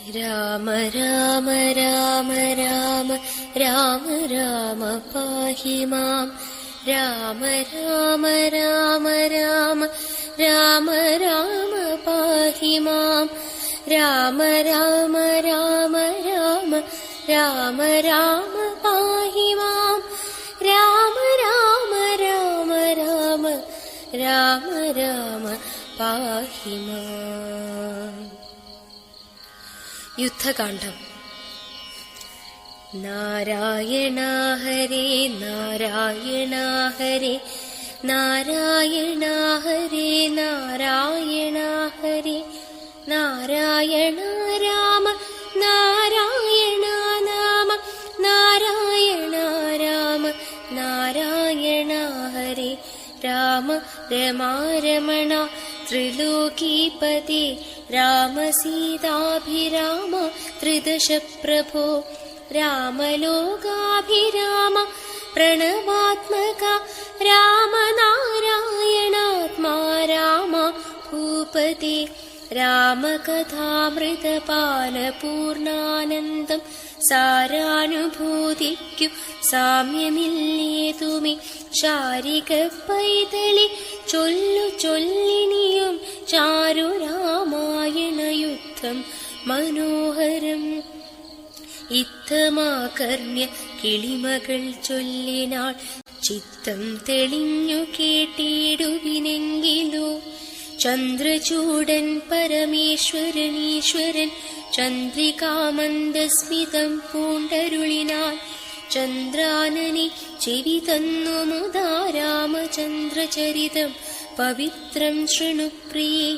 രാമ രാമ രാമ രാമ രാമ രാമ പാഹി മാം. രാമ രാമ രാമ രാമ രാമ രാമ പാഹി മാം. രാമ രാമ രാമ രാമ രാമ രാമ പാഹി മാം. രാമ രാമ രാമ രാമ രാമ രാമ പാഹി മാം. യുദ്ധകാന്ഡം. നാരായണ ഹരേ നാരായണ ഹരേ നാരായണ ഹരേ നാരായണ ഹരേ നാരായണ രാമ നാരായണ നാമ നാരായണ രാമ നാരായണ ഹരേ. രാമ രമാരമണ ത്രിലോകീപതി രാമ സീതാഭിരാമ ത്രിദശ പ്രഭോ. രാമലോകാഭിരാമ പ്രണവാത്മക രാമ നാരായണാത്മാ രാമ ഭൂപതി. രാമകഥാമൃതപാനപൂർണാനന്ദം സാരാനുഭൂതിക്കു സാമ്യമില്ലേതുമേ. ശാരിക പൈതലി ചൊല്ലു ചൊല്ലിനിയും ചാരു രാമായണ യുദ്ധം മനോഹരം. ഇത്തമാകർണ്യ കിളിമകൾ ചൊല്ലിനാൾ ചിത്തം തെളിഞ്ഞു കേട്ടിടുവിനെങ്കിലോ. ചന്ദ്രചൂടൻ പരമേശ്വരനീശ്വരൻ ചന്ദ്രികാമന്ദസ്മിതം പൂണ്ടരുളിനാൾ. ചന്ദ്രാനനി ചെവി തന്നു മുദാ രാമചന്ദ്രചരിതം പവിത്രം ശൃണുപ്രിയേ.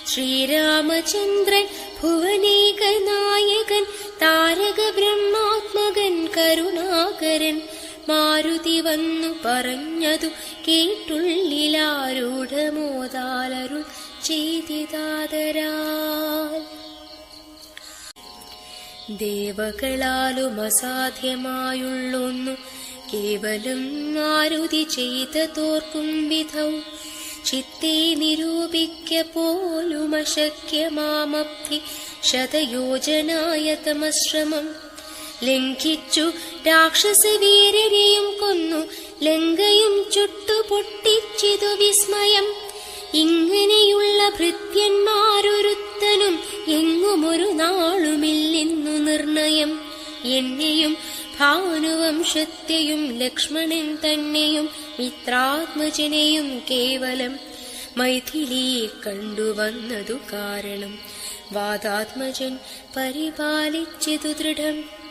ശ്രീരാമചന്ദ്രൻ ഭുവനേക നായകൻ താരക ബ്രഹ്മാത്മകൻ കരുണാകരൻ. മാരുതി വന്നു പറഞ്ഞതു കേട്ടുള്ളിലാരൂഢമോദാലരുൾ ചെയ്തിതാദരാൽ. ദേവകളാലും അസാധ്യമായുള്ളൊന്നു കേവലം മാരുതി ചെയ്തതോർക്കും വിധൗ. ചിത്തേ നിരൂപിക്ക പോലുമശക്യമാമബ്ധി ശതയോജനായതമശ്രമം. ലംഘിച്ചു രാക്ഷസവീരരെയും കൊന്നു ലങ്കയും ചുട്ടുപൊട്ടിച്ചിതു വിസ്മയം. ഇങ്ങനെയുള്ള ഭൃത്യന്മാരൊരുത്തനും എങ്ങുമൊരു നാളുമില്ലെന്നു നിർണയം. എന്നെയും ഭാനുവംശത്തെയും ലക്ഷ്മണൻ തന്നെയും മിത്രാത്മജനെയും കേവലം മൈഥിലിയെ കണ്ടുവന്നതു കാരണം. വാദാത്മജൻ പരിപാലിച്ചതു ദൃഢം.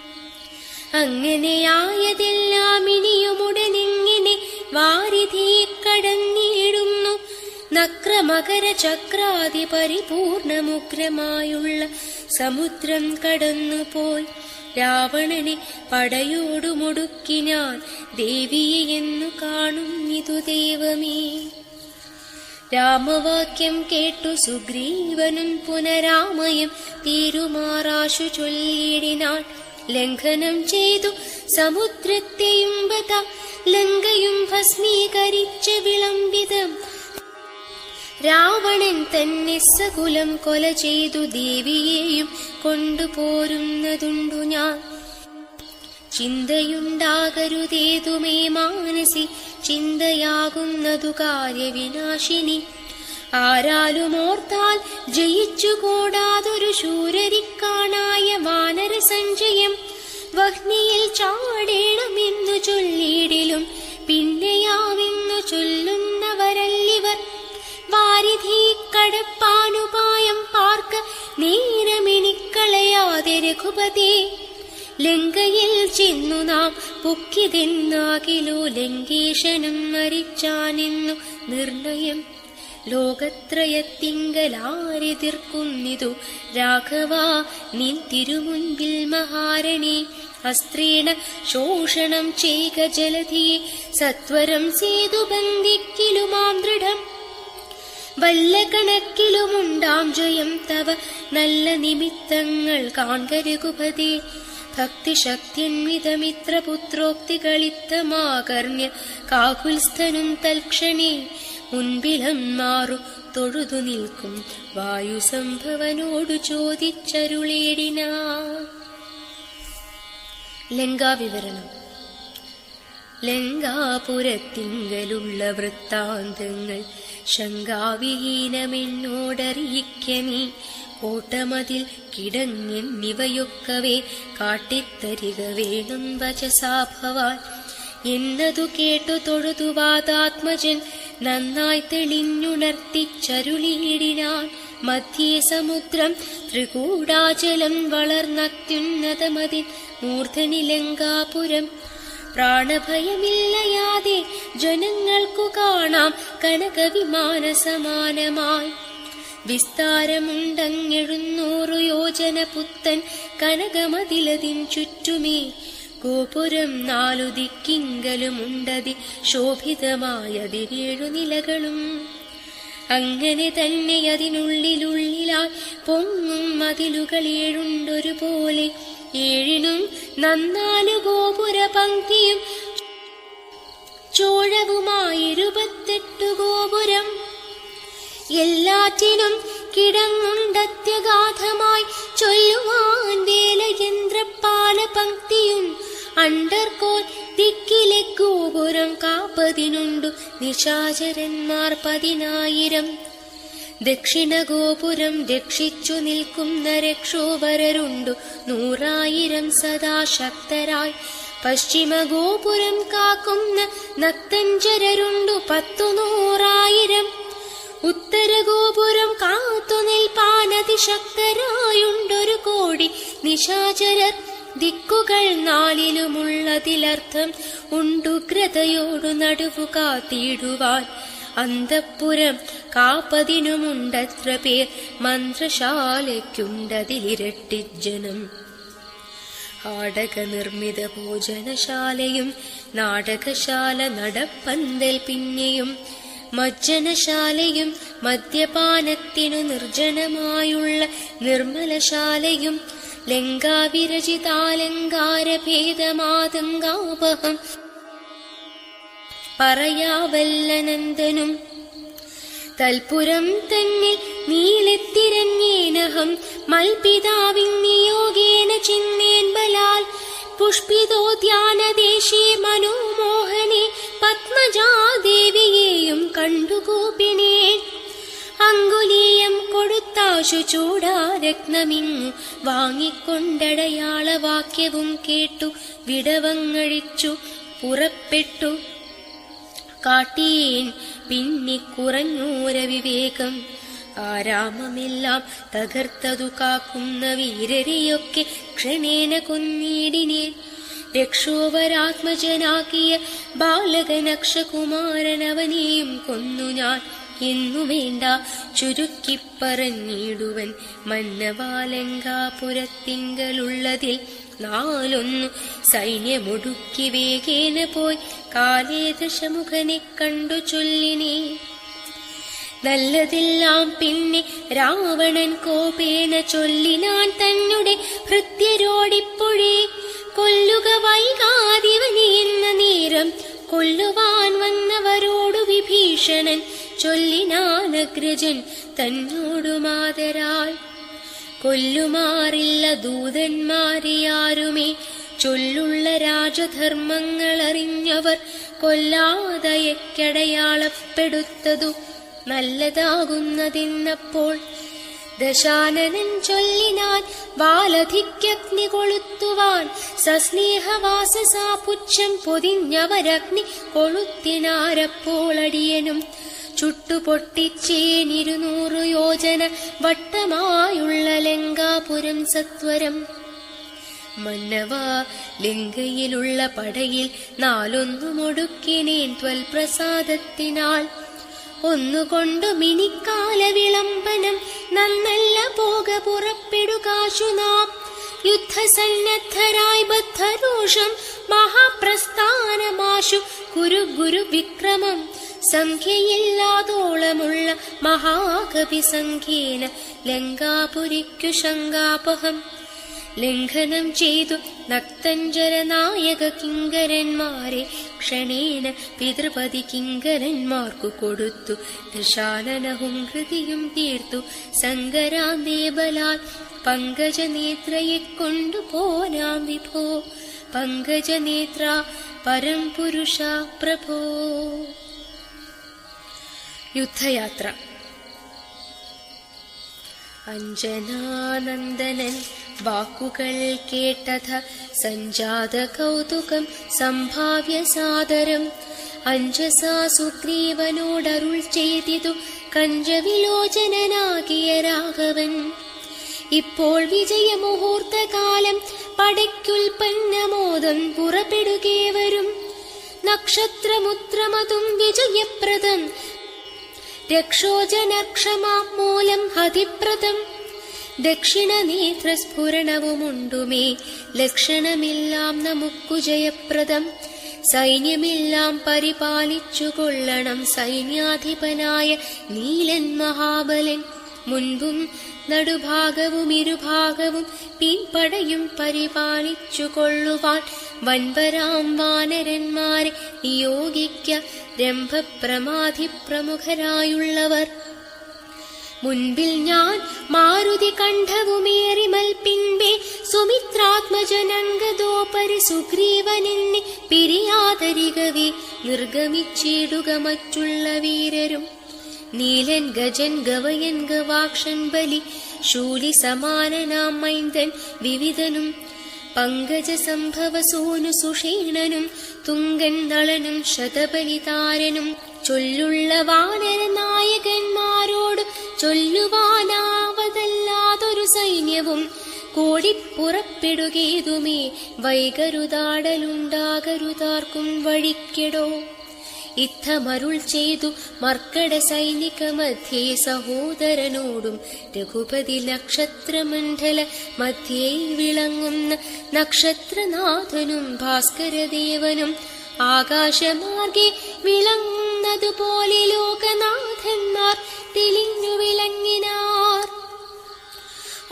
അങ്ങനെയായതെല്ലാം ഇനിയുമുടനെങ്ങനെ വാരിധിയെ കടന്നിടുന്നു. നക്രമകര ചക്രാതി പരിപൂർണമുഗ്രമായുള്ള സമുദ്രം കടന്നുപോയി. രാവണനെ പടയോടുമൊടുക്കിനാൻ ദേവിയെ എന്നു കാണുന്നിതു ദൈവമേ. രാമവാക്യം കേട്ടു സുഗ്രീവനും പുനരാമയം തീരുമാറാശു ചൊല്ലിയിടിനാൻ. ലംഘനം ചെയ്തു സമുദ്രത്തെയും വധ ലങ്കയും ഭസ്മീകരിച്ച വിളംബിതം. രാവണൻ തന്നെ സകുലം കൊല ചെയ്തു ദേവിയെയും കൊണ്ടുപോരുന്നതുണ്ടു ഞാൻ. ചിന്തയുണ്ടാകരുതേതുമേ മാനസി ചിന്തയാകുന്നതു കാര്യവിനാശിനി. ആരാലും ഓർത്താൽ ജയിച്ചുകൂടാതൊരു ശൂരരിക്കാണായ വാനര സഞ്ചയം. വഹ്നിയിൽ ചാടേണമെന്നു ചൊല്ലിയിടിലും പിന്നെയാവെന്നു ചൊല്ലുന്നവരല്ലിവർ. വാരിധി കടപ്പാനുപായം പാർക്ക നേരമെണിക്കളയാതെ രഘുപതേ. ലങ്കയിൽ ചെന്നു നാം പൊക്കിതെന്നാകിലോ ലങ്കേശനും മരിച്ചാനെന്നു നിർണയം. ലോകത്രയത്തിങ്കലാരെതിർക്കുന്നിതു രാഘവ നിൻ തിരുമുൻപിൽ മഹാരണി. അസ്ത്രീണ ശോഷണം ചെയ്ക ജലധിയെ സത്വരം സേതു ബന്ധിക്കിലുമാം ദൃഢം. വല്ല കണക്കിലുമുണ്ടാം ജയം തവ നല്ല നിമിത്തങ്ങൾ കാൺക രഘുപതേ. ഭക്തിശക്തിയന്വിതമിത്രപുത്രോക്തികളിത്തമാകർണ്യ കാകുൽസ്ഥനും തൽക്ഷണേ. മുൻപിലം മാറു തൊഴുതു നിൽക്കും വായുസംഭവനോടു ചോദിച്ചരുളേടിനാ. ലങ്കാവിവരണം. ലങ്കാപുരത്തിങ്കലുള്ള വൃത്താന്തങ്ങൾ ശങ്കാവിഹീനമെന്നോടറിയിക്ക നീ. കോട്ടമതിൽ കിടങ്ങിവയൊക്കവേ കാട്ടിത്തരിക വേണം വചസാഭവാൻ. എന്നതു കേട്ടു തൊഴുതു വാതാത്മജൻ നന്നായി തെളിഞ്ഞുണർത്തിച്ചരുളിയിടിനാൻ. മധ്യേ സമുദ്രം ത്രികൂടാചലം വളർന്നത്യുന്നതമതിൻ മൂർധനി ലങ്കാപുരം. പ്രാണഭയമില്ലയാതെ ജനങ്ങൾക്കു കാണാം കനകവിമാന സമാനമായി. വിസ്താരമുണ്ടങ്ങെഴുന്നൂറു യോജന പുത്തൻ കനകമതിലതിൻ ചുറ്റുമേ. ഗോപുരം 4 ദിക്കിങ്കലുമുണ്ടതി ശോഭിതമായതിനേഴു നിലകളും. അങ്ങനെ തന്നെ അതിനുള്ളിലുള്ളിലായി പൊങ്ങും മതിലുകൾ 7 പോലെ. 7നും 4 ഗോപുര പങ്ക്തിയും ചോഴവുമായി 28 ഗോപുരം. എല്ലാറ്റിനും കിടങ്ങുണ്ടത്യഗാധമായി ചൊല്ലുവാൻ വേലയന്ത്രപ്പാല പങ്ക്തിയും. അണ്ടർകോൽ ദിക്കിലെ ഗോപുരം കാപ്പതിനുണ്ടു നിശാചരന്മാർ 10,000. ദക്ഷിണ ഗോപുരം രക്ഷിച്ചു നിൽക്കുന്ന രക്ഷോവരരുണ്ടു 100,000 സദാശക്തരായി. പശ്ചിമ ഗോപുരം കാക്കുന്ന നക്തഞ്ചരരുണ്ടു 10,100,000. ഉത്തര ഗോപുരം കാത്തു നിൽപ്പാനതിശക്തരായുണ്ടൊരു 1 കോടി നിശാചരർ. ദിക്കുകൾ 4ലുമുള്ളതിലർത്ഥം ഉണ്ടുഗ്രതയോടു നടുവു കാത്തിടുവാൻ. അന്തഃപുരം കാപ്പതിനുമുണ്ടത്ര പേർ, മന്ത്രശാലയ്ക്കുണ്ടതിലിരട്ടിജനം. ആടക നിർമ്മിത ഭോജനശാലയും നാടകശാല നടപ്പന്തൽ പിന്നെയും. മജ്ജനശാലയും മദ്യപാനത്തിനു നിർജ്ജനമായുള്ള നിർമ്മലശാലയും. ലങ്കാവിരചിതാലങ്കാരഭേദമാതങ്കാപഹം പറയാവല്ലനന്ദനും. തൽപുരം തന്നെ നീലെത്തിരഞ്ഞേനഹം മൽപിതാവിനിയോഗേന ചിന്നേൻ ബലാൽ. പുഷ്പിതോദ്യാനദേശേ മനോമോഹനെ പത്മജാദേവിയെയും കണ്ടുകൂപിനേ. അങ്കുലീയം കൊടുത്താശു ചൂടാരത്നമിങ്ങു വാങ്ങിക്കൊണ്ടടയാളവാക്യവും കേട്ടു വിടവങ്ങഴിച്ചു പുറപ്പെട്ടു. കാട്ടിയേൻ പിന്നെ കുറഞ്ഞൂര വിവേകം. ആരാമമെല്ലാം തകർത്തതു കാക്കുന്ന വീരരെയൊക്കെ ക്ഷണേന കൊന്നിടിനേൻ. രക്ഷോവരാത്മജനാക്കിയ ബാലകനക്ഷകുമാരനവനെയും കൊന്നു ഞാൻ എന്നു വേണ്ട ചുരുക്കിപ്പറഞ്ഞിടുവൻ. മന്നവാലങ്കാപുരത്തിങ്കലുള്ളതിൽ 4 സൈന്യമൊടുക്കി വേഗേന പോയി കാലേ ദശമുഖനെ കണ്ടു ചൊല്ലിനേ. നല്ലതെല്ലാം പിന്നെ രാവണൻ കോപേന ചൊല്ലിനാൻ തന്നെ ഭൃത്യരോടിപ്പോഴേ. കൊല്ലുക വൈകാതിവനെ എന്ന നേരം കൊല്ലുവാൻ വന്നവരോടു വിഭീഷണൻ ചൊല്ലിനാനഗ്രജൻ തന്നോടു മാതരാൽ. കൊല്ലുമാറില്ല ദൂതന്മാരെയാരുമേ, ചൊല്ലുള്ള രാജധർമ്മങ്ങളറിഞ്ഞവർ കൊല്ലാതയക്കടയാളപ്പെടുത്തതു നല്ലതാകുന്നതെന്നപ്പോൾ. ദശാനനൻ ചൊല്ലിനാൻ വാലധിക്കഗ്നി കൊളുത്തുവാൻ. സസ്നേഹവാസസാ പുച്ഛം പൊതിഞ്ഞവരഗ്നി കൊളുത്തിനാരപ്പോളടിയനും. ചുട്ടുപൊട്ടിച്ചേൻ 200 യോജന വട്ടമായുള്ള ലങ്കാപുരം സത്വരം. മന്നവാ, ലങ്കയിലുള്ള പടയിൽ 4 ഒടുക്കിനേൻ ത്വൽപ്രസാദത്തിനാൽ. ഒന്നുകൊണ്ടു മിനിക്കാല വിളംബനം നന്നല്ല പോക പുറപ്പെടുകാശു നാം. യുദ്ധസന്നദ്ധരായി ബദ്ധരോഷം മഹാപ്രസ്ഥാനമാശു കുരു ഗുരു വിക്രമം. സംഖ്യയില്ലാതോളമുള്ള മഹാകവി സംഖ്യേന ലങ്കാപുരിക്കു ശങ്കാപഹം. ലംഘനം ചെയ്തു നക്തഞ്ചരനായക കിങ്കരന്മാരെ ക്ഷണേന പിതൃപതി കിങ്കരന്മാർക്കു കൊടുത്തു. ദശാനനഹും ഹൃതിയും തീർത്തു സങ്കരാന്തേബലാൽ പങ്കജനേത്രയെ കൊണ്ടുപോനാം വിഭോ. പങ്കജനേത്ര പരം പുരുഷ പ്രഭോ. യുദ്ധയാത്ര. അഞ്ജനാനന്ദനൻ വാക്കുകൾ കേട്ടഥ സഞ്ജാത കൗതുകം സംഭാവ്യ സാദരം. അഞ്ജസാ സുഗ്രീവനോടരുൾ ചെയ്തിതു കഞ്ചവിലോചനാകിയ രാഘവൻ. ഇപ്പോൾ വിജയമുഹൂർത്തകാലം പടയ്ക്കുൽപ്പന്നമോദം പുറപ്പെടുകേവരും. നക്ഷത്രമുദ്രമതും വിജയപ്രദം രക്ഷോജനക്ഷമാം മൂലം ഹതിപ്രദം. ദക്ഷിണനേത്രസ്ഫുരണവുമുണ്ടുമേ ലക്ഷണമെല്ലാം നമുക്കു ജയപ്രദം. സൈന്യമെല്ലാം പരിപാലിച്ചു കൊള്ളണം സൈന്യാധിപനായ നീലൻ മഹാബലൻ. മുൻപും നടുഭാഗവും ഇരുഭാഗവും പിൻപടയും പരിപാലിച്ചു കൊള്ളുവാൻ വൻപരാം വാനരന്മാരെ നിയോഗിക്ക രംഭപ്രമാധി പ്രമുഖരായുള്ളവർ. മുൻപിൽ ഞാൻ മാരുതി കണ്ഠവുമേറിമൽ പിൻപേ സുമിത്രാത്മജനങ്കദോപരി സുഗ്രീവനെന്നെ പിരിയാതരികവേ നിർഗമിച്ചിടുക മറ്റുള്ള വീരരും. നീലൻ ഗജൻ ഗവയൻ ഗവാക്ഷൻ ബലി ശൂലി സമാനനാം മൈന്ദൻ വിവിധനും പങ്കജ സംഭവ സോനു സുഷേണനും തുങ്കൻ നളനും ശതബലിതാരനും ചൊല്ലുള്ള വാനര നായകന്മാരോട് ചൊല്ലുവാനാവതല്ലാതൊരു സൈന്യവും കോടിപ്പുറപ്പെടുകേതുമേ വൈകരുതാടലുണ്ടാകരുതാർക്കും വഴിക്കെടോ. ഇത്തമരുൾ ചെയ്തു മർക്കട സൈനിക മധ്യേ സഹോദരനോടും രഘുപതി നക്ഷത്രമണ്ഡല മധ്യേ വിളങ്ങുന്ന നക്ഷത്രനാഥനും ഭാസ്കരദേവനും ആകാശമാർഗെ വിളങ്ങുന്നതുപോലെ ലോകനാഥന്മാർ തെളിഞ്ഞു വിളങ്ങിനാർ.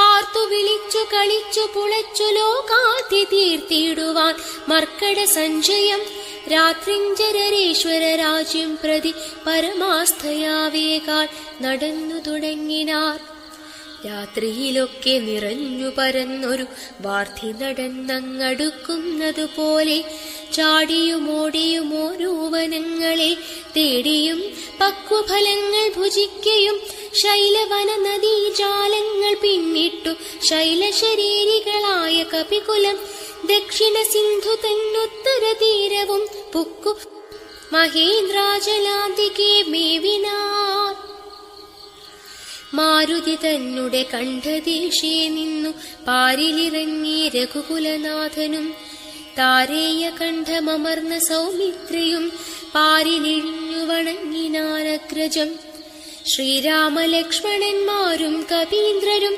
ആർത്തു വിളിച്ചു കളിച്ചു പുളച്ചു ലോകാധി തീർത്തിടുവാൻ മർക്കട സഞ്ജയം രാത്രിഞ്ചരേശ്വര രാജ്യം പ്രതി പരമാസ്ഥയാവേകാൽ നടന്നു തുടങ്ങിനാർ. രാത്രിയിലൊക്കെ നിറഞ്ഞു പരന്നൊരു വാർധി നടന്നങ്ങടുക്കുന്നതുപോലെ ചാടിയുമോടിയും ഓരോ വനങ്ങളെ തേടിയും പക്വഫലങ്ങൾ ഭുജിക്കയും ശൈലവന നദീജാലങ്ങൾ പിന്നിട്ടു ശൈലശരീരികളായ കപികുലം ദക്ഷിണ സിന്ധു തന്നുത്തര തീരവും പുക്കു മഹേന്ദ്രാചലാന്തികെ മേവിനാർ. മാരുതി തന്നെ കണ്ഠദേശേ നിന്നു പാരിലിറങ്ങി രഘുകുലനാഥനും താരേയ കണ്ഠമർന്ന സൗമിത്രിയും പാരിലിഴിഞ്ഞു വണങ്ങിനാനഗ്രജം. ശ്രീരാമലക്ഷ്മണന്മാരും കപീന്ദ്രരും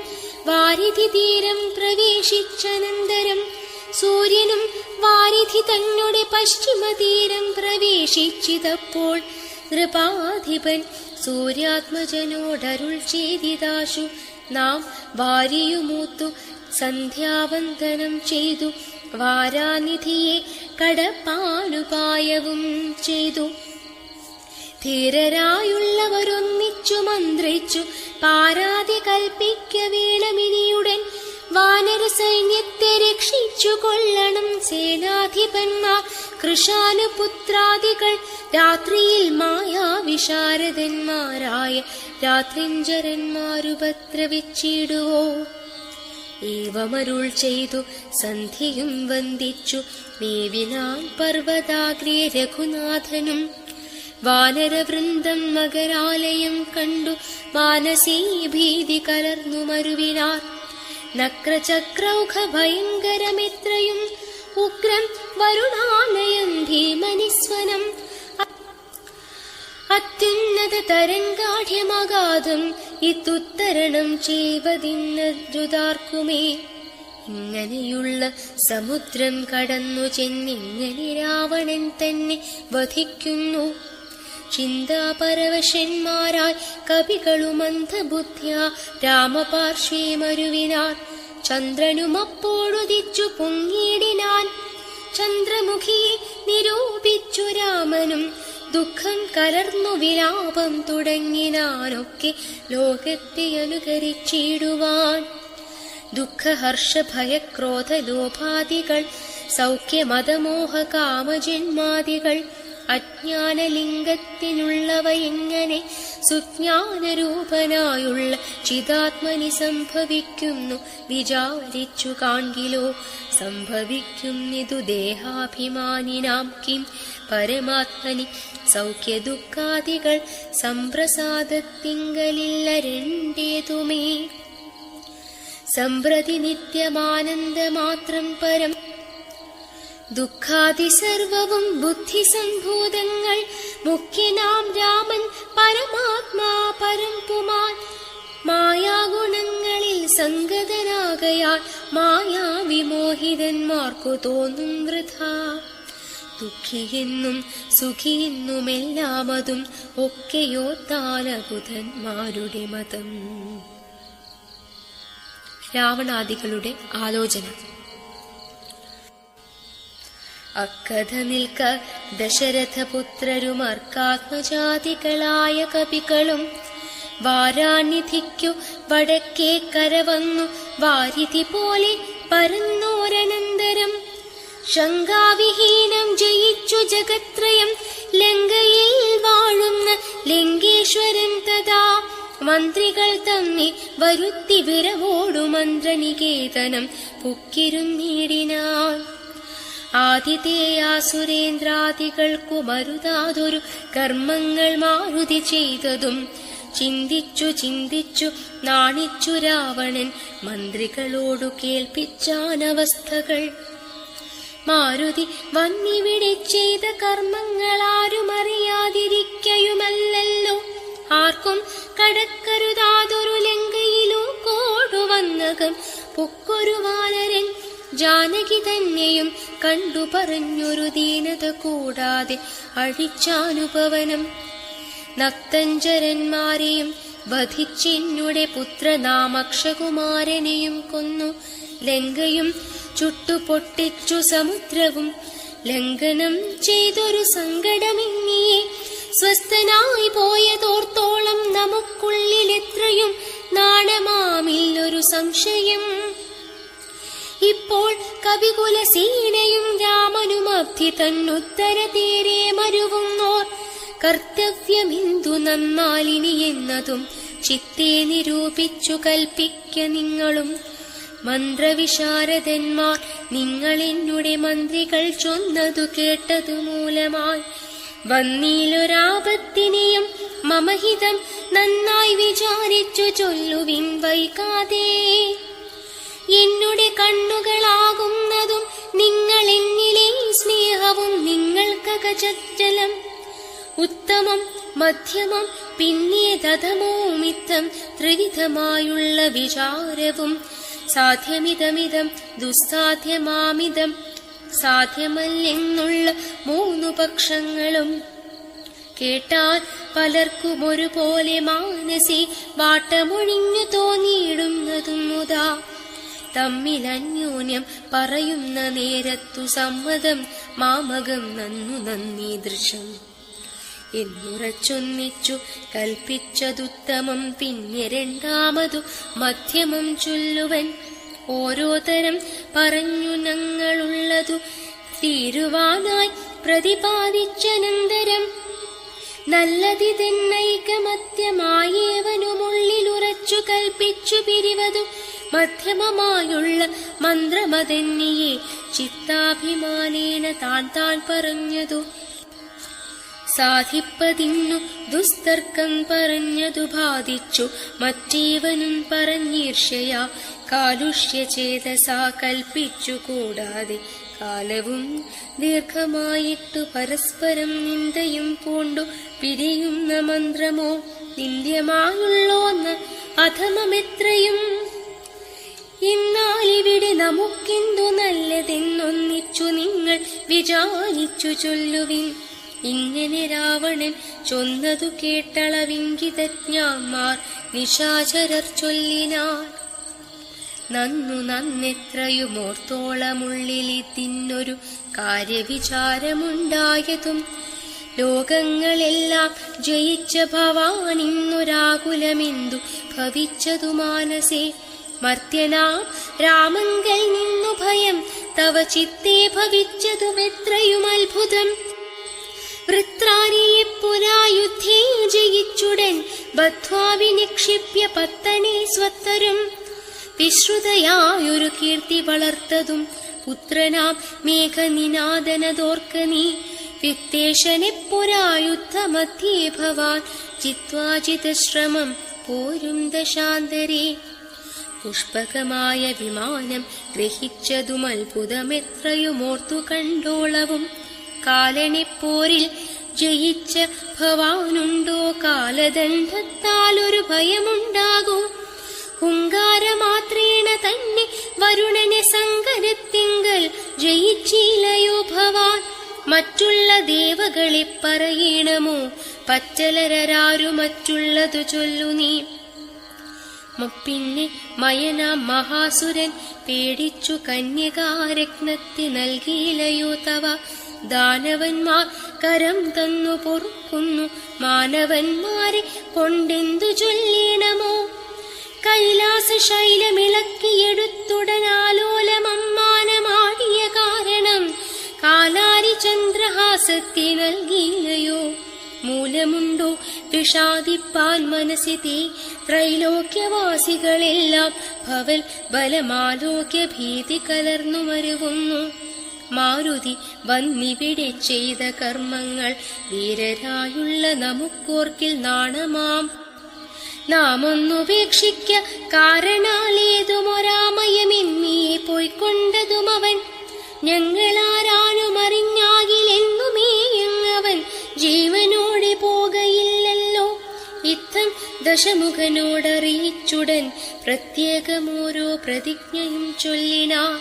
വാരിധി തീരം പ്രവേശിച്ചനന്തരം സൂര്യനും വാരിധി തന്നെ പശ്ചിമതീരം പ്രവേശിച്ചിതപ്പോൾ നൃപാധിപൻ സൂര്യാത്മജനോടരുൾ ചെയ്തിതാശു നാം വാരിയുമൂത്തു സന്ധ്യാവന്ദനം ചെയ്തു വാരാനിധിയെ കടപ്പാനുപായവും ചെയ്തു. ധീരരായുള്ളവരൊന്നിച്ചു മന്ത്രിച്ചു പാരാതി കൽപ്പിക്ക വേണമിനിയുടൻ വാനര സൈന്യത്തെ രക്ഷിച്ചു കൊള്ളണം സേനാധിപന്മാർ കൃഷാനുപുത്രാദികൾ രാത്രിയിൽ മായാവിശാരദന്മാരായ രാത്രിഞ്ചരന്മാരുപദ്രവിച്ചിടുവോ. ഏവമരുൾ ചെയ്തു സന്ധ്യയും വന്ദിച്ചു മേവിനാൻ പർവ്വതാഗ്രേ രഘുനാഥനും. വാനരവൃന്ദം മകരാലയം കണ്ടു മാനസീ ഭീതി കലർന്നു മരുവിനാർ. നക്രചക്രൗഘ ഭയങ്കരമെത്രയും ഉഗ്രം വരുണാലയം ഭീമനിസ്വനം അത്യുന്നത തരംഗാഢ്യമഗാധം ഇത്തുത്തരണം ചെയ്വതിന്നരുതാർക്കുമേ. ഇങ്ങനെയുള്ള സമുദ്രം കടന്നു ചെന്നിങ്ങനെ രാവണൻ തന്നെ വധിക്കുന്നു. ചിന്താപരവശന്മാരായി കവികളുമന്ധബുദ്ധ്യാ രാമപാർശ്വേ മരുവിനാർ. ചന്ദ്രനുമപ്പോഴുദിച്ചു പൊങ്ങിയിടിനാൻ. ചന്ദ്രമുഖിയെ നിരൂപിച്ചു രാമനും ദുഃഖം കലർന്നു വിലാപം തുടങ്ങിനാനൊക്കെ ലോകത്തെ അനുകരിച്ചിടുവാൻ. ദുഃഖഹർഷ ഭയക്രോധ ലോഭാദികൾ സൗഖ്യമതമോഹ കാമജന്മാദികൾ അജ്ഞാനലിംഗത്തിനുള്ളവ എങ്ങനെ സുജ്ഞാനരൂപനായുള്ള ചിതാത്മനി സംഭവിക്കുന്നു വിചാരിച്ചു കാൺകിലോ. സംഭവിക്കുന്നിതു ദേഹാഭിമാനിനാം കിം പരമാത്മനി സൗഖ്യദുഃഖാദികൾ സംപ്രസാദത്തിങ്കലില്ല രണ്ടേതുമേ. സംപ്രതി നിത്യമാനന്ദമാത്രം പരം ദുഃഖാദി സർവവും ബുദ്ധിസംഭൂതങ്ങൾ. മുഖ്യനാം രാമൻ പരമാത്മാ പരംപുമാൻ മായാഗുണങ്ങളിൽ സംഗതനാകയാൽ മായാവിമോഹിതന്മാർക്കു തോന്നും വൃഥാ. ദുഃഖിയെന്നും സുഖിയെന്നുമെല്ലാമതും ഒക്കെയോ താലബുധന്മാരുടെ മതം. രാവണാദികളുടെ ആലോചന. അക്കഥ നിൽക്ക ദശരഥപുത്രരുമർക്കാത്മജാതികളായ കവികളും വാരാനിധിക്കു വടക്കേ കരവന്നു വാരിധി പോലെ പരന്നോരനന്തരം. ശങ്കാവിഹീനം ജയിച്ചു ജഗത്രയം ലങ്കയിൽ വാഴുന്ന ലങ്കേശ്വരൻ തഥാ. മന്ത്രികൾ തമ്മി വരുത്തി വിരവോടു മന്ത്രനികേതനം പുക്കിരുന്നീടിനാൻ. ആതിഥേയാസുരേന്ദ്രാദികൾക്കു മരുതാതൊരു കർമ്മങ്ങൾ മാരുതി ചെയ്തതും ചിന്തിച്ചു ചിന്തിച്ചു നാണിച്ചു രാവണൻ മന്ത്രികളോടു കേൾപ്പിച്ചാനവസ്ഥകൾ. മാരുതി വന്നിവിടെ ചെയ്ത കർമ്മങ്ങളാരുമറിയാതിരിക്കയുമല്ലോ. ആർക്കും കടക്കരുതാതൊരു ലങ്കയിലോ കോടുവന്നകം പൊക്കൊരു വാനരൻ ജാനകി തന്നെയും കണ്ടു പറഞ്ഞൊരു ദീനത കൂടാതെ അഴിച്ചാനുപവനം. നക്തഞ്ചരന്മാരെയും വധിച്ചെന്നുടെ പുത്രനാമക്ഷകുമാരനെയും കൊന്നു. ലങ്കയും ചുട്ടുപൊട്ടിച്ചു സമുദ്രവും ലംഘനം ചെയ്തൊരു സങ്കടമെന്നിയെ. സ്വസ്ഥനായി പോയതോർത്തോളം നമുക്കുള്ളിലെത്രയും നാണമാമില്ലൊരു സംശയം. ഇപ്പോൾ കവികുലസീനയും രാമനും അബ്ധി തന്നുത്തര തീരെ മരുവുന്നോർ. കർത്തവ്യമെന്തു നന്നാലിനി എന്നതും ചിത്തേ നിരൂപിച്ചു കൽപ്പിക്ക നിങ്ങളും. മന്ത്രവിശാരദന്മാർ നിങ്ങളെന്നുടെ മന്ത്രികൾ ചൊന്നതു കേട്ടതു മൂലമായി വന്നീലൊരാപത്തിനെയും മമഹിതം നന്നായി വിചാരിച്ചു ചൊല്ലുവിൻ വൈകാതെ. എന്നുടെ കണ്ണുകളാകുന്നതും നിങ്ങളെന്നിലെ സ്നേഹവും നിങ്ങൾക്കകജലം. ഉത്തമം മധ്യമം പിന്നേതമോ മിത്തം ത്രിവിധമായുള്ള വിചാരവും. സാധ്യമിതമിതം ദുസ്സാധ്യമാമിതം സാധ്യമല്ലെന്നുള്ള മൂന്നു പക്ഷങ്ങളും. കേട്ടാൽ പലർക്കും ഒരുപോലെ മാനസി വാട്ടമൊഴിഞ്ഞു തോന്നിയിടുന്നതും മുതാ. തമ്മിലന്യോന്യം പറയുന്ന നേരത്തു സമ്മതം മാമകം നന്നു നന്ദീദൃശം എന്നുറച്ചൊന്നിച്ചു കൽപ്പിച്ചതുത്തമം. പിന്നെ രണ്ടാമതു മധ്യമം ചൊല്ലുവൻ. ഓരോ തരം പറഞ്ഞു ഞങ്ങളുള്ളതു തീരുവാനായി പ്രതിപാദിച്ചനന്തരം. നല്ലതിതെന്നൈകമത്യമായേവനുമുള്ളിലുറച്ചു കൽപ്പിച്ചു പിരിവതു മധ്യമമായുള്ള മന്ത്രമതെന്നിയെ. ചിത്താഭിമാനേന താൻ താൻ പറഞ്ഞതു സാധിപ്പതിന്നു ദുസ്തർക്കം പറഞ്ഞതു ബാധിച്ചു മറ്റേവനും പറഞ്ഞീർഷയാ. കാലുഷ്യചേതസാ കൽപ്പിച്ചു കൂടാതെ കാലവും ദീർഘമായിട്ടു പരസ്പരം നിന്ദയും പൂണ്ടു പിരിയുന്ന മന്ത്രമോ നിന്ദ്യമായുള്ളോന്ന് അധമമെത്രയും. എന്നാലിവിടെ നമുക്കെന്തു നല്ലതെന്നൊന്നിച്ചു നിങ്ങൾ വിചാരിച്ചു ചൊല്ലുവിൻ. ഇങ്ങനെ രാവണൻ ചൊന്നതു കേട്ടളവിംഗിതജ്ഞാന്മാർ നിശാചരർ ചൊല്ലിനാർ. നന്നെത്രയുമോർത്തോളമുള്ളിലിതിന്നൊരു കാര്യവിചാരമുണ്ടായതും ലോകങ്ങളെല്ലാം ജയിച്ച ഭവാനിന്നൊരാകുലമെന്തു ഭവിച്ചതു മാനസേ. മർത്യനാം രാമങ്കൽ നിന്നു ഭയം തവ ചിത്തേ ഭവിച്ചതുമെത്രയും അത്ഭുതം. വൃത്രാരിയെ പുരായുദ്ധേ ജയിച്ചുടൻ ബദ്ധ്വാ വിനിക്ഷിപ്യ പത്തനെ സ്വത്തരും. വിശ്രുതയായൊരു കീർത്തി വളർത്തതും പുത്രനാം മേഘനിനാദനതോർക്ക നീ. വിത്തേശനെ പുരായുദ്ധമധ്യേ ഭവാൻ ചിത്വാജിതശ്രമം പോരും ദശാന്തരേ. പുഷ്പകമായ വിമാനം ഗ്രഹിച്ചതും അത്ഭുതമെത്രയുമോർത്തു കണ്ടോളവും. കാലനെപ്പോരിൽ ജയിച്ച ഭവാനുണ്ടോ കാലദണ്ഡത്താലൊരു ഭയമുണ്ടാകൂ. ഹുങ്കാരമാത്രേണ തന്നെ വരുണനെ സങ്കരത്തിങ്കൽ ജയിച്ചില്ലയോ ഭവാൻ. മറ്റുള്ള ദേവകളെ പറയണമോ പച്ചലരാരു മറ്റുള്ളതു ചൊല്ലു നീ. പിന്നെ മയനാം മഹാസുരൻ പേടിച്ചു കന്യകാരത്നത്തെ നൽകിയില്ലയോ തവ. ദാനവന്മാർ കരം തന്നു പൊറുക്കുന്നു മാനവന്മാരെ കൊണ്ടെന്തു ചൊല്ലണമോ. കൈലാസ ശൈലമിളക്കിയെടുത്തുടനാലോലമമ്മാനമാടിയ കാരണം കാലാരി ചന്ദ്രഹാസത്തെ നൽകിയില്ലയോ. മൂലമുണ്ടോ വിഷാദിപ്പാൻ മനസ്സിതേ ത്രൈലോക്യവാസികളെല്ലാം ഭവൽ ബലമാലോക്യ ഭീതി കലർന്നു മരുവുന്നു. മാരുതി വന്നിവിടെ ചെയ്ത കർമ്മങ്ങൾ വീരരായുള്ള നമുക്കോർക്കിൽ നാണമാം. നാമൊന്നുപേക്ഷിക്ക കാരണാലേതുമൊരാമയമെന്നിയെ പോയിക്കൊണ്ടതും അവൻ. ഞങ്ങളാരാനുമറിഞ്ഞാകിലെന്നുമേയങ്ങവൻ ജീവനോടെ പോകയില്ലല്ലോ. ഇത്തം ദശമുഖനോടറിയിച്ചുടൻ പ്രത്യേകമോരോ പ്രതിജ്ഞയും ചൊല്ലിനാ.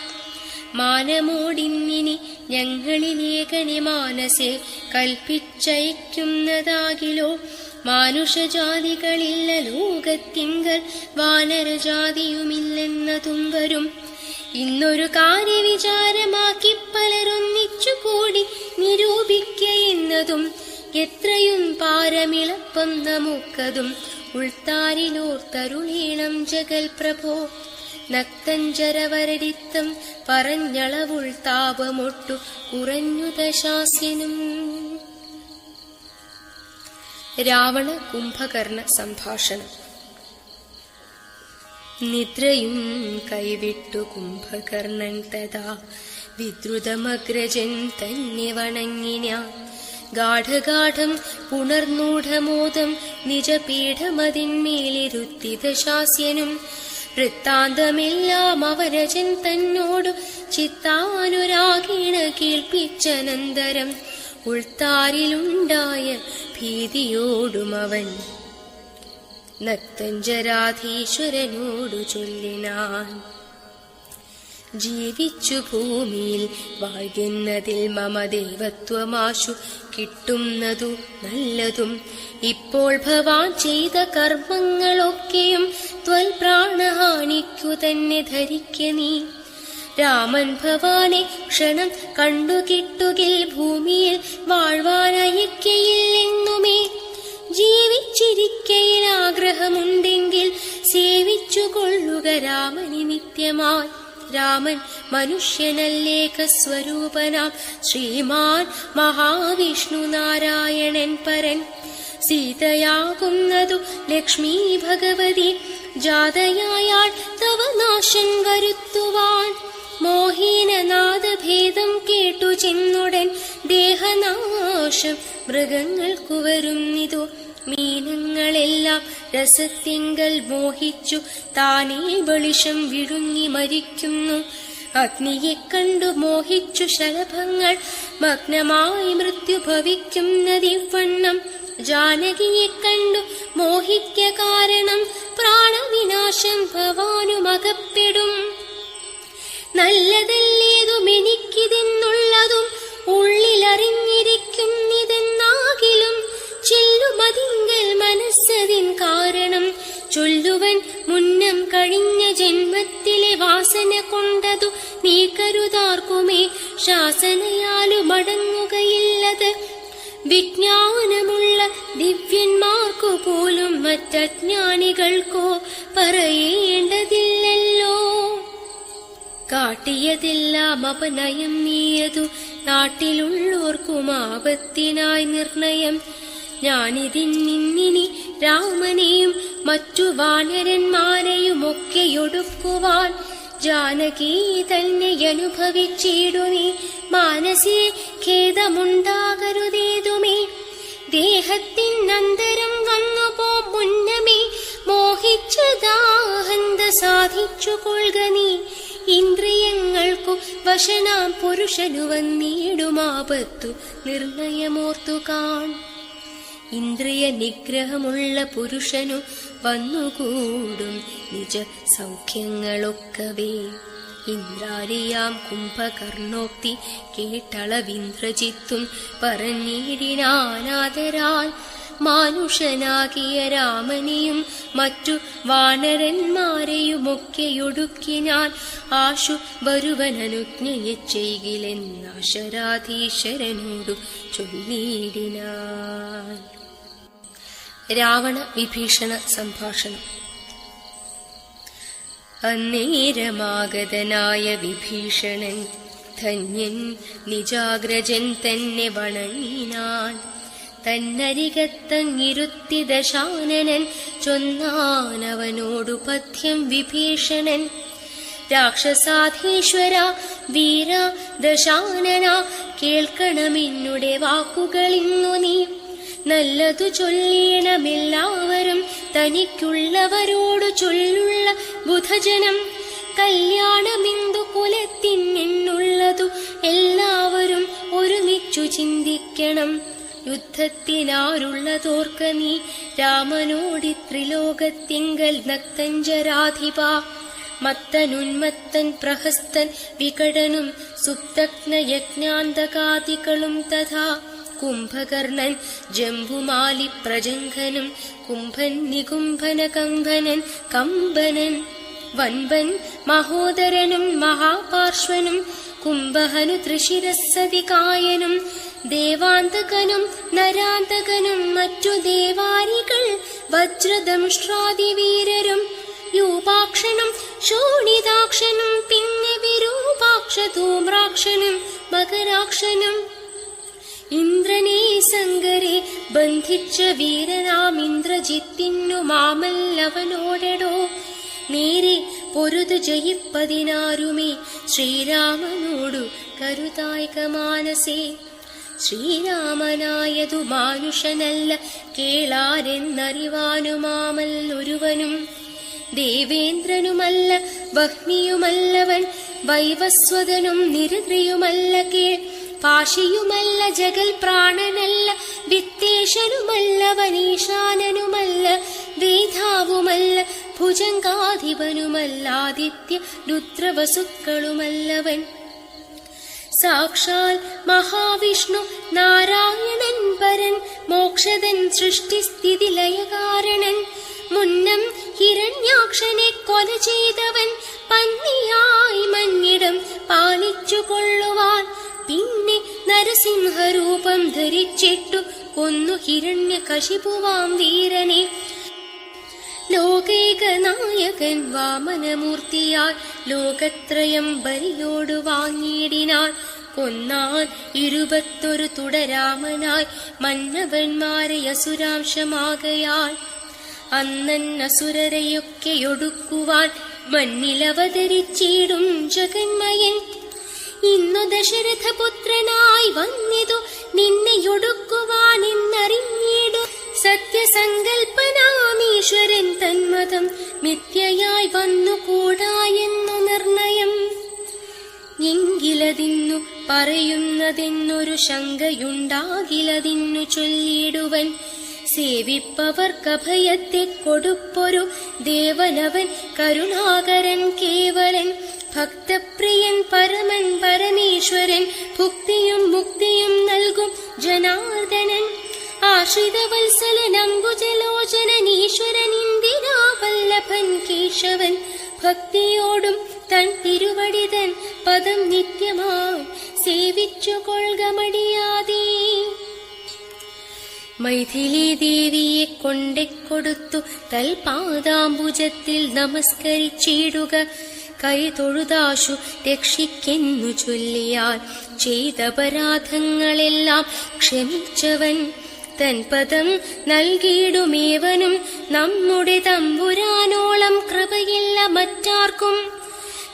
മാനമോടിന്നിനി ഞങ്ങളിലേകനെ മാനസെ കൽപ്പിച്ചയക്കുന്നതാകിലോ. മാനുഷജാതികളില്ല ലോകത്തിങ്കൽ വാനരജാതിയുമില്ലെന്നതും വരും. ഇന്നൊരു കാര്യവിചാരമാക്കി പലരൊന്നിച്ചുകൂടി നിരൂപിക്കയെന്നതും എത്രയും പാരമിളപ്പം നമുക്കതും ഉൾത്താരിലോർത്തരുളീണം ജഗൽ പ്രഭോ. നക്തഞ്ചരവരടിത്തം പറഞ്ഞളവുൾ താപമൊട്ടു കുറഞ്ഞു ദശാസ്യനും. രാവണ കുംഭകർണ സംഭാഷണം. നിദ്രയും കൈവിട്ടു കുംഭകർണൻ തഥാ വിദ്രുതമഗ്രജൻ തന്നെ വണങ്ങിനാൻ. ഗാഠഗാഠം പുണർനൂഢമോദം നിജപീഠമതിന്മേലിരുത്തി ദശാസ്യനും. വൃത്താന്തമെല്ലാം അവരജൻ തന്നോടു ചിത്താനുരാഗീണ കേൾപ്പിച്ചനന്തരം ഉൾത്താരിലുണ്ടായ ഭീതിയോടുമവൻ നക്തഞ്ചരാധീശ്വരനോടു ചൊല്ലിനാൻ. ജീവിച്ചു ഭൂമിയിൽ വാഴുന്നതിൽ മമ ദേവത്വമാശു കിട്ടുന്നതു നല്ലതും. ഇപ്പോൾ ഭവാൻ ചെയ്ത കർമ്മങ്ങളൊക്കെയും ത്വൽപ്രാണഹാനിക്കു തന്നെ ധരിക്ക നീ. രാമൻ ഭവാനെ ക്ഷണം കണ്ടുകിട്ടുകിൽ ഭൂമിയിൽ വാഴ്വാനയക്കയില്ലെന്നുമേ. ജീവിച്ചിരിക്കയിൽ ആഗ്രഹമുണ്ടെങ്കിൽ സേവിച്ചുകൊള്ളുക രാമനെ നിത്യമായി. രാമൻ മനുഷ്യനല്ലേക സ്വരൂപനാം ശ്രീമാൻ മഹാവിഷ്ണു നാരായണൻ പരൻ. സീതയാകുന്നതു ലക്ഷ്മീ ഭഗവതി ജാതയായാൾ തവ നാശം വരുത്തുവാൻ. മോഹീനനാദഭേദം കേട്ടു ചെന്നുടൻ ദേഹനാശം മൃഗങ്ങൾക്കു വരുന്നിതു. മീനങ്ങളെല്ലാം രസത്തിങ്കൽ മോഹിച്ചു താനേ ബളിഷം വിഴുങ്ങി മരിക്കുന്നു. അഗ്നിയെ കണ്ടു മോഹിച്ചു ശലഭങ്ങൾ മഗ്നമായി മൃത്യു ഭവിക്കുന്നതിവണ്ണം. ജാനകിയെ കണ്ടു മോഹിക്ക കാരണം പ്രാണവിനാശം ഭവാനുമകപ്പെടും. നല്ലതല്ലേതുമെനിക്കിതെന്നുള്ളതും ഉള്ളിലറിഞ്ഞിരിക്കുന്നിതെന്നാകിലും ചെല്ലുമതിങ്കൽ മനസ്സതിൻ കാരണം ചൊല്ലുവൻ മുന്നം കഴിഞ്ഞ ജന്മത്തിൽ മനസ്സിലെ വാസന കൊണ്ടതു നീക്കരുതാർക്കുമേ ശാസനയാലു മടങ്ങുകയില്ലത്. വിജ്ഞാനമുള്ള ദിവ്യന്മാർക്കു പോലും മറ്റജ്ഞാനികൾക്കോ പറയേണ്ടതില്ലല്ലോ. കാട്ടിയതെല്ലാം അപനയം നീയതു നാട്ടിലുള്ളോർക്കും ആപത്തിനായി നിർണയം. ഞാനിതിന്നിനി രാമനെയും മറ്റു വാനരന്മാരെയുമൊക്കെയൊടുക്കുവാൻ ജാനകി തന്നെ അനുഭവിച്ചിടു നീ. മാനസേ ഖേദമുണ്ടാകരുതേതുമേ. ദേഹത്തിനന്തരം വന്നുപോ മുന്നമേ മോഹിച്ചതാഹന്ത സാധിച്ചു കൊള്ളുക നീ. ഇന്ദ്രിയങ്ങൾക്കു വശനാം പുരുഷനു വന്നിടുമാപത്തു നിർണയമോർത്തു കാൺ. ഇന്ദ്രിയ നിഗ്രഹമുള്ള പുരുഷനു വന്നുകൂടും നിജ സൗഖ്യങ്ങളൊക്കവേ. ഇന്ദ്രാരിയാം കുംഭകർണോക്തി കേട്ടളവിന്ദ്രജിത്തും പറഞ്ഞിടിനാനാദരാൽ. മാനുഷനാകിയ രാമനെയും മറ്റു വാനരന്മാരെയുമൊക്കെയൊടുക്കിനാൻ ആശു വരുവനനുജ്ഞയെ ചെയ്കിലെന്നാശരാധീശ്വരനോടു ചൊല്ലിയിടിനാൻ. രാവണ വിഭീഷണ സംഭാഷണം. അന്നേരമാഗതനായ വിഭീഷണൻ ധന്യൻ നിജാഗ്രജൻ തന്നെ വണങ്ങിനാൻ. തന്നരികത്തങ്ങിരുത്തി ദശാനനൻ ചൊന്നാനവനോടു പഥ്യം വിഭീഷണൻ. രാക്ഷസാധീശ്വര വീര ദശാനന കേൾക്കണമെന്നുടെ വാക്കുകളിന്നു നീ. നല്ലതു ചൊല്ലിയണമെല്ലാവരും തനിക്കുള്ളവരോടു ചൊല്ലുള്ള ബുധജനം. കല്യാണമിന്ദു കുലത്തിനുള്ളതു എല്ലാവരും ഒരുമിച്ചു ചിന്തിക്കണം. യുദ്ധത്തിനാരുള്ളതോർക്ക നീ രാമനോടി ത്രിലോകത്തിങ്കൽ നക്തഞ്ചരാധിപ. മത്തനുന്മത്തൻ പ്രഹസ്തൻ വികടനും സുപ്തഗ്ന യജ്ഞാന്തകാദികളും തഥാ. കുംഭകർണൻ ജംബുമാലി പ്രജംഘനും കുംഭൻ നികുംഭന കംഭനൻ കമ്പനൻ. വൻപൻ മഹോദരനും മഹാപാർശ്വനും കുംഭഹനു ത്രിശിരസ്സതികായനും. ദേവാന്തകനും നരാന്തകനും മറ്റു ദേവാരികൾ വജ്രദംഷ്ട്രാദിവീരരും. യൂപാക്ഷനും ശോണിതാക്ഷനും പിന്നെ വിരൂപാക്ഷ ധൂമ്രാക്ഷനും മകരാക്ഷനും. ഇന്ദ്രനെ സങ്കരെ ബന്ധിച്ച വീരനാം ഇന്ദ്രജിത്തിനു മാമല്ലവനോടടോ. നേരെ പൊരുതു ജയിപ്പതിനാരുമേ ശ്രീരാമനോടു കരുതായിക മാനസേ. ശ്രീരാമനായതു മാനുഷനല്ല കേളാരെന്നറിവാനുമാമല്ലൊരുവനും. ദേവേന്ദ്രനുമല്ല വഹ്നിയുമല്ലവൻ വൈവസ്വതനും നിരുദ്രയുമല്ല കേൾ. പാശിയുമല്ല ജഗൽ പ്രാണനല്ല വിത്തേശനുമല്ല വനീശാനനുമല്ല വേധാവുമല്ല ഭുജങ്കാധിപനുമല്ലാദിത്യ രുദ്രവസുക്കളുമല്ലവൻ. സാക്ഷാൽ മഹാവിഷ്ണു നാരായണൻ പരൻ മോക്ഷതൻ സൃഷ്ടിസ്ഥിതി ലയകാരണൻ. മുന്നം ഹിരണ്യാക്ഷനെ കൊല ചെയ്തവൻ പന്നിയായി മഞ്ഞിടം പാലിച്ചു കൊള്ളുവാൻ. പിന്നെ നരസിംഹരൂപം ധരിച്ചിട്ടു കൊന്നു ഹിരണ്യകശിപുവാം വീരനെ. ലോകൈക നായകൻ വാമനമൂർത്തിയാൽ ലോകത്രയം ബലിയോടു വാങ്ങിയിടിനാൻ. കൊന്നാൻ 21 തുടരാമനായി മന്നവന്മാരെ അസുരാംശമാകയാൽ. അന്നസുരരെയൊക്കെയൊടുക്കുവാൻ മണ്ണിലവതരിച്ചിടും ജഗന്മയൻ. ഇന്നു ദശരഥപുത്രനായി വന്നിതു നിന്നെയൊടുക്കുവാൻ എന്നറിഞ്ഞിടു. സത്യസങ്കൽപ്പനാമീശ്വരൻ തന്മതം മിഥ്യയായി വന്നുകൂടായെന്നു നിർണയം. എങ്കിലതിന്നു പറയുന്നതെന്നൊരു ശങ്കയുണ്ടാകിലതിന്നു ചൊല്ലിടുവൻ. സേവിപ്പവർക്കഭയത്തെ കൊടുപ്പൊരു ദേവനവൻ കരുണാകരൻ കേവലൻ. ഭക്തപ്രിയൻ പരമൻ പരമേശ്വരൻ ഭുക്തിയും മുക്തിയും നൽകും ജനാർദ്ദനൻ. ആശ്രിതവത്സലൻ അംബുജലോചനൻ ഈശ്വരൻ ഇന്ദിരാവല്ലഭൻ കേശവൻ ഭക്തിയോടും തൻ തിരുവടിതൻ പദം നിത്യമായി സേവിച്ചു കൊള്ളുക മടിയാതെ. മൈഥിലി ദേവിയെ കൊണ്ടെക്കൊടുത്തു തൽപാദാംബുജത്തിൽ നമസ്കരിച്ചിടുക. കൈ തൊഴുതാശു രക്ഷിക്കെന്നു ചൊല്ലിയാൽ ചെയ്തപരാധങ്ങളെല്ലാം ക്ഷമിച്ചവൻ. തൻ പദം നൽകിയിടുമേവനും നമ്മുടെ തമ്പുരാനോളം കൃപയില്ല മറ്റാർക്കും.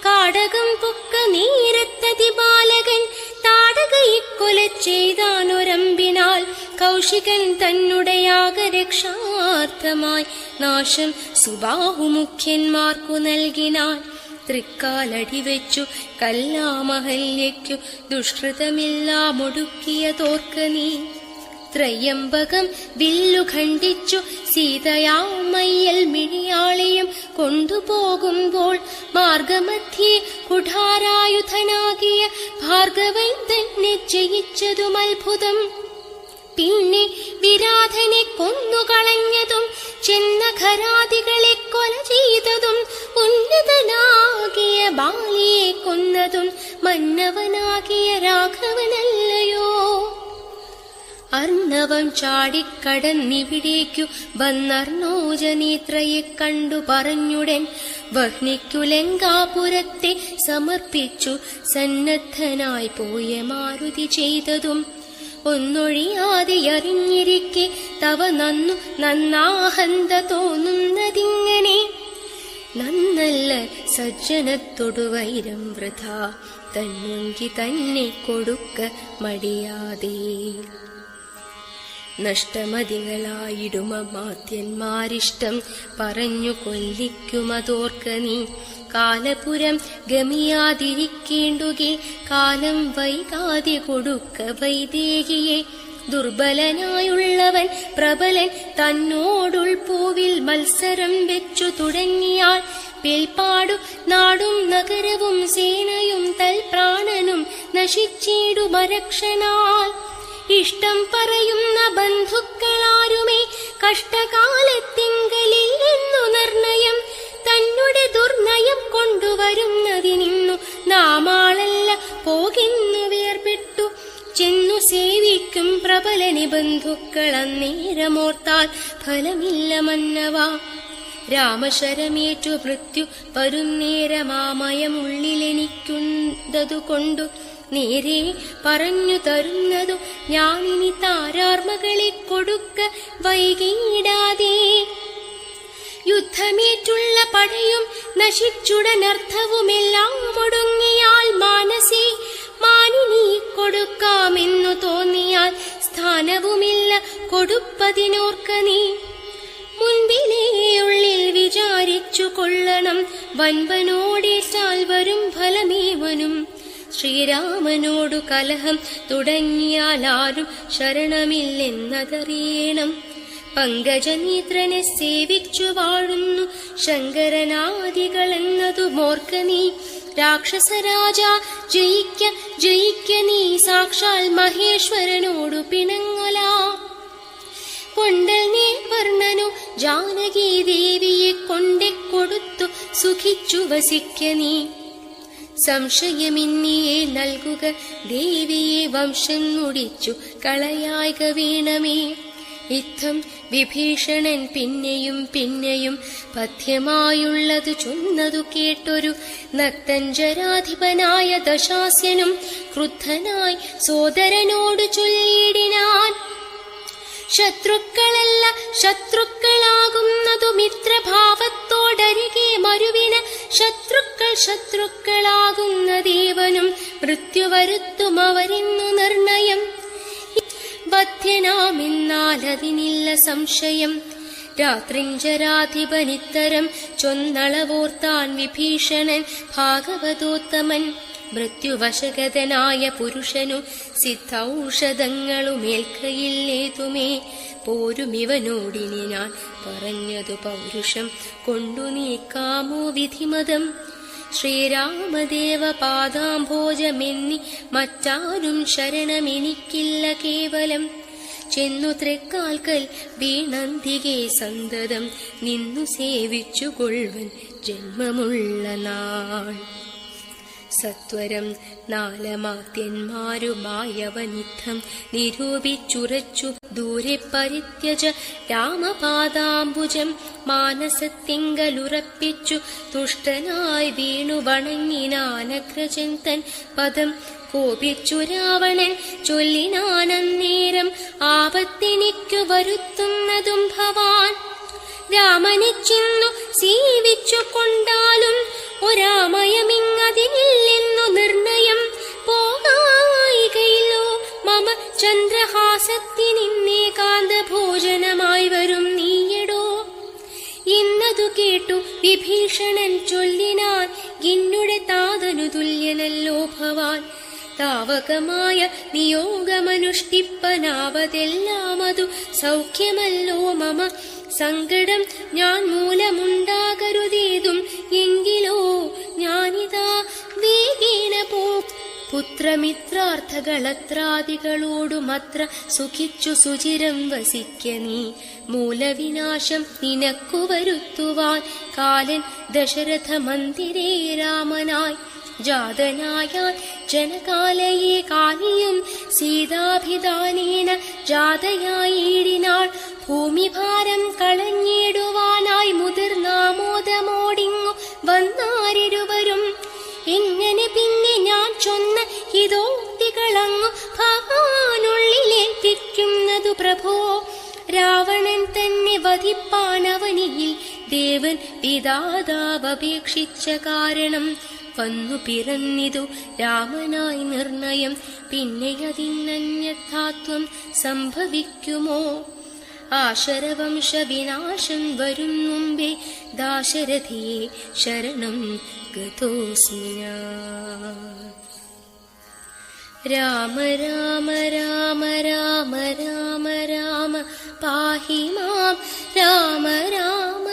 കാടകം പൊക്ക നേരത്തതി ബാലകൻ താടകയിക്കൊല ചെയ്താനൊരമ്പിനാൽ കൗശികൻ തന്നുടെ യാഗരക്ഷാർത്ഥമായി നാശം സുബാഹുമുഖ്യന്മാർക്കു നൽകിനാൻ. തൃക്കാലടിവെച്ചു കല്ലാമഹല്യയ്ക്കു ദുഷ്കൃതമെല്ലാം ഒടുക്കിയതോർക്ക നീ. ത്രയംബകം വില്ലു ഖണ്ഡിച്ചു സീതയാമയ്യൽ മിഴിയാളെയും കൊണ്ടുപോകുമ്പോൾ മാർഗമധ്യേ കുഠാരായുധനാകിയ ഭാർഗവൻ തന്നെ ജയിച്ചതും അത്ഭുതം. പിന്നെ വിരാധനെ കൊന്നുകളഞ്ഞതും ചെന്ന ഖരാദികളെ കൊല ചെയ്തതും ഉന്നതനാകിയ ബാലിയെ കൊന്നതും മന്നവനാകിയ രാഘവനല്ലയോ. അർണവം ചാടിക്കടന്നിവിടേക്കു വന്നർണോജനേത്രയെ കണ്ടു പറഞ്ഞുടൻ വഹ്നിക്കു ലങ്കാപുരത്തെ സമർപ്പിച്ചു സന്നദ്ധനായി പോയ മാരുതി ചെയ്തതും ഒന്നൊഴിയാതെ അറിഞ്ഞിരിക്കെ തവ നന്നാഹന്ത തോന്നുന്നതിങ്ങനെ. നന്നല്ല സജ്ജനത്തൊടു വൈരം വൃഥ തന്നുങ്കി തന്നെ കൊടുക്ക മടിയാതെ. നഷ്ടമതികളായിടുമാത്യന്മാരിഷ്ടം പറഞ്ഞു കൊല്ലിക്കുമതോർക്ക നീ. കാലപുരം ഗമിയാതിരിക്കേണ്ടുകെ കാലം വൈകാതെ കൊടുക്ക വൈദേഹിയെ. ദുർബലനായുള്ളവൻ പ്രബലൻ തന്നോടുൾപൂവിൽ മത്സരം വെച്ചു തുടങ്ങിയാൽ പേൽപ്പാടു നാടും നഗരവും സേനയും തൽപ്രാണനും നശിച്ചിടുമരക്ഷനാൽ. ഇഷ്ടം പറയുന്ന ബന്ധുക്കളാരുമേ കഷ്ടകാലത്തിങ്കലിൽ എന്നു നിർണയം. തന്നുടെ ദുർനയം കൊണ്ടുവരുന്നതിനിന്നു നാമാളല്ല പോകുന്നു വേർപെട്ടു ചെന്നു സേവിക്കും പ്രബലനി ബന്ധുക്കൾ അന്നേരമോർത്താൽ ഫലമില്ല മന്നവ. രാമശരമേറ്റു മൃത്യു വരുന്നേരമാമയമുള്ളിലെനിക്കുന്നതുകൊണ്ടു നേരെ പറഞ്ഞു തരുന്നതു ഞാനിനി താരാർമകളെ കൊടുക്ക വൈകിയിടാതെ. യുദ്ധമേറ്റുള്ള പടയും നശിച്ചുടനർത്ഥവുമെല്ലാം ഒടുങ്ങിയാൽ മാനസേ മാനിനി കൊടുക്കാമെന്നു തോന്നിയാൽ സ്ഥാനവുമില്ല കൊടുപ്പതിനോർക്ക നീ. മുൻപിലേ ഉള്ളിൽ വിചാരിച്ചു കൊള്ളണം വൻപനോടേറ്റാൽ വരും ഫലമേവനും. ശ്രീരാമനോടു കലഹം തുടങ്ങിയാൽ ആരും ശരണമില്ലെന്നതറിയണം. പങ്കജനേത്രനെ സേവിച്ചു വാഴുന്നു ശങ്കരനാദികളെന്നതു മോർക്ക നീ. രാക്ഷസരാജ ജയിക്ക ജയിക്ക നീ സാക്ഷാൽ മഹേശ്വരനോടു പിണങ്ങൊല. കൊണ്ടൽ വർണ്ണനു ജാനകി ദേവിയെ കൊണ്ടെക്കൊടുത്തു സുഖിച്ചു വസിക്ക നീ. സംശയമിന്നിയെ നൽകുക ദേവിയെ വംശം മുടിച്ചു കളയായിക വീണമേ. യുദ്ധം വിഭീഷണൻ പിന്നെയും പിന്നെയും പഥ്യമായുള്ളതു ചൊന്നതു കേട്ടൊരു നക്തഞ്ചരാധിപനായ ദശാസ്യനും ക്രുദ്ധനായി സോദരനോട് ചൊല്ലിയിടിനാൻ. ശത്രുക്കളല്ല ശത്രുക്കളാകുന്നതു മിത്രഭാവത്തോടരികെ മരുവിന് ശത്രുക്കൾ ശത്രുക്കളാകുന്ന ദേവനും മൃത്യുവരുത്തും അവരെന്നു നിർണയം. വധ്യനാമെന്നാലതിനില്ല സംശയം. രാത്രിഞ്ചരാധിപനിത്തരം ചൊന്നളവോർത്താൻ വിഭീഷണൻ ഭാഗവതോത്തമൻ. മൃത്യുവശഗതനായ പുരുഷനു സിദ്ധൌഷധങ്ങളുമേൽക്കയില്ലേതുമേ. പോരുമിവനോടിനി ഞാൻ പറഞ്ഞതു പൗരുഷം കൊണ്ടു നീക്കാമോ വിധിമതം. ശ്രീരാമദേവ പാദാംഭോജമെന്നി മറ്റാരും ശരണമെനിക്കില്ല കേവലം. ചെന്നു തൃക്കാൽക്കൽ വീണന്തികെ സന്തതം നിന്നു സേവിച്ചുകൊള്ളുവൻ ജന്മമുള്ള നാൾ. സത്വരം നാലമാത്യന്മാരുമായവനുദ്ധം നിരൂപിച്ചുറച്ചു ദൂരെ പരിത്യജ രാമപാദാംബുജം മാനസത്തിങ്കലുറപ്പിച്ചു തുഷ്ടനായി വീണു വണങ്ങിനാനഗ്രജൻ തൻ പദം കോപിച്ചു രാവണൻ ചൊല്ലിനാനന്നേരം ആപത്തെനിക്കു വരുത്തുന്നതും ഭവാൻ. രാമനെ ചെന്നു സേവിച്ചു കൊണ്ടാലും ഒരാമയമിങ്ങതിനില്ലെന്നു നിർണയം പോകായികയില്ലോ മമ ചന്ദ്രഹാസത്തിനിന്നേകാന്ത ഭോജനമായി വരും നീയടോ. ഇന്നതു കേട്ടു വിഭീഷണൻ ചൊല്ലിനാൻ എന്നുടെ താതനു തുല്യനല്ലോ ഭവാൻ. താവകമായ നിയോഗമനുഷ്ഠിപ്പനാവതെല്ലാം അതു സൗഖ്യമല്ലോ മമ. സങ്കടം ഞാൻ മൂലമുണ്ടാകരുതേതും എങ്കിലോ ഞാനിതാ വേഗേന പോ. പുത്രമിത്രാർത്ഥകളത്രാദികളോടുമത്ര സുഖിച്ചു സുചിരം വസിക്ക നീ. മൂലവിനാശം നിനക്കു വരുത്തുവാൻ കാലൻ ദശരഥ മന്ദിരേ രാമനായി ജാതനായാൽ ജനകാലയെ കാലിയും സീതാഭിധാനേന ജാതയായിടിനാൾ. ഭൂമിഭാരം കളഞ്ഞിടുവാനായി മുതിർന്നാമോദമോടിങ്ങു വന്നാരിരുവരും. എങ്ങനെ പിന്നെ ഞാൻ ചൊന്ന ഹിതോക്തികളങ്ങു ഭഗവാനുള്ളിലേൽപ്പിക്കുന്നതു പ്രഭോ. രാവണൻ തന്നെ വധിപ്പാനവനിയിൽ ദേവൻ പിതാതാവപേക്ഷിച്ച കാരണം വന്നു പിറന്നിതു രാമനായി നിർണയം. പിന്നെ അതിനന്യഥാത്വം സംഭവിക്കുമോ? ആശരവംശ വിനാശം വരും മുമ്പേ ദാശരഥിയെ ശരണം ഗതോസ്മി ഞാൻ. രാമ രാമ രാമ രാമ രാമ രാമ പാഹി മാം രാമ രാമ